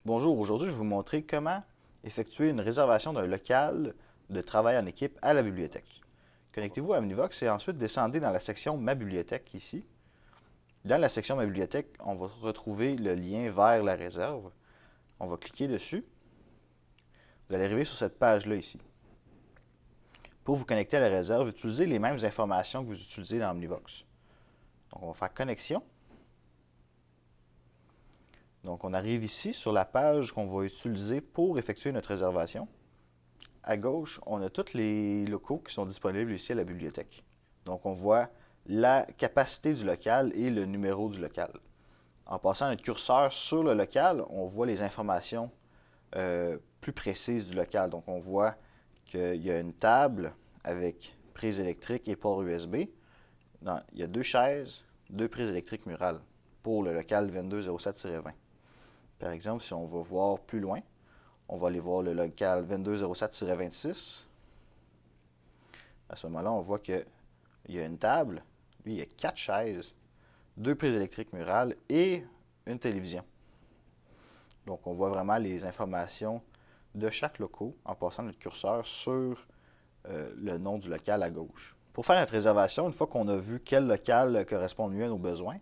Bonjour, aujourd'hui je vais vous montrer comment effectuer une réservation d'un local de travail en équipe à la bibliothèque. Connectez-vous à Omnivox et ensuite descendez dans la section Ma bibliothèque ici. Dans la section Ma bibliothèque, on va retrouver le lien vers la réserve. On va cliquer dessus. Vous allez arriver sur cette page-là ici. Pour vous connecter à la réserve, utilisez les mêmes informations que vous utilisez dans Omnivox. Donc on va faire connexion. Donc on arrive ici sur la page qu'on va utiliser pour effectuer notre réservation. À gauche, on a tous les locaux qui sont disponibles ici à la bibliothèque. Donc on voit la capacité du local et le numéro du local. En passant notre curseur sur le local, on voit les informations plus précises du local. Donc on voit qu'il y a une table avec prise électrique et port USB. Il y a 2 chaises, 2 prises électriques murales pour le local 2207-20. Par exemple, si on va voir plus loin, on va aller voir le local 2207-26. À ce moment-là, on voit qu'il y a une table. Lui, il y a 4 chaises, 2 prises électriques murales et une télévision. Donc, on voit vraiment les informations de chaque local en passant notre curseur sur le nom du local à gauche. Pour faire notre réservation, une fois qu'on a vu quel local correspond mieux à nos besoins,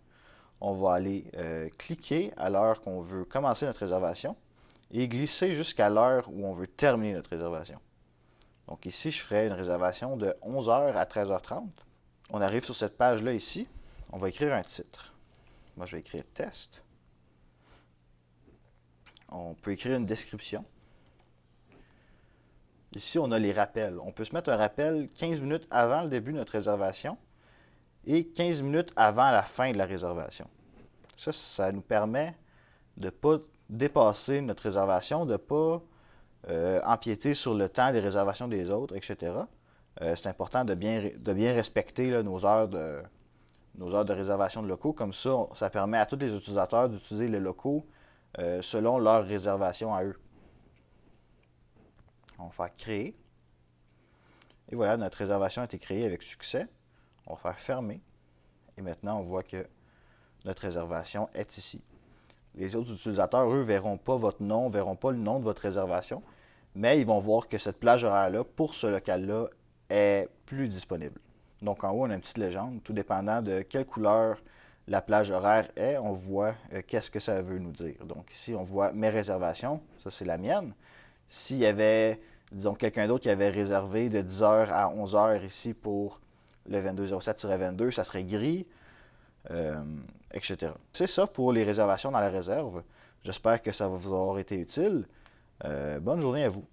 on va aller cliquer à l'heure qu'on veut commencer notre réservation et glisser jusqu'à l'heure où on veut terminer notre réservation. Donc ici, je ferai une réservation de 11h à 13h30. On arrive sur cette page-là ici. On va écrire un titre. Moi, je vais écrire test. On peut écrire une description. Ici, on a les rappels. On peut se mettre un rappel 15 minutes avant le début de notre réservation et 15 minutes avant la fin de la réservation. Ça nous permet de ne pas dépasser notre réservation, de ne pas empiéter sur le temps des réservations des autres, etc. C'est important de bien respecter là, nos heures de réservation de locaux. Comme ça permet à tous les utilisateurs d'utiliser les locaux selon leur réservation à eux. On va faire créer. Et voilà, notre réservation a été créée avec succès. On va faire fermer. Et maintenant, on voit que notre réservation est ici. Les autres utilisateurs, eux, ne verront pas votre nom, ne verront pas le nom de votre réservation, mais ils vont voir que cette plage horaire-là, pour ce local-là, est plus disponible. Donc en haut, on a une petite légende. Tout dépendant de quelle couleur la plage horaire est, on voit qu'est-ce que ça veut nous dire. Donc ici, on voit mes réservations. Ça, c'est la mienne. S'il y avait, disons, quelqu'un d'autre qui avait réservé de 10h à 11h ici pour le 2207-22, ça serait gris, etc. C'est ça pour les réservations dans la réserve. J'espère que ça va vous avoir été utile. Bonne journée à vous.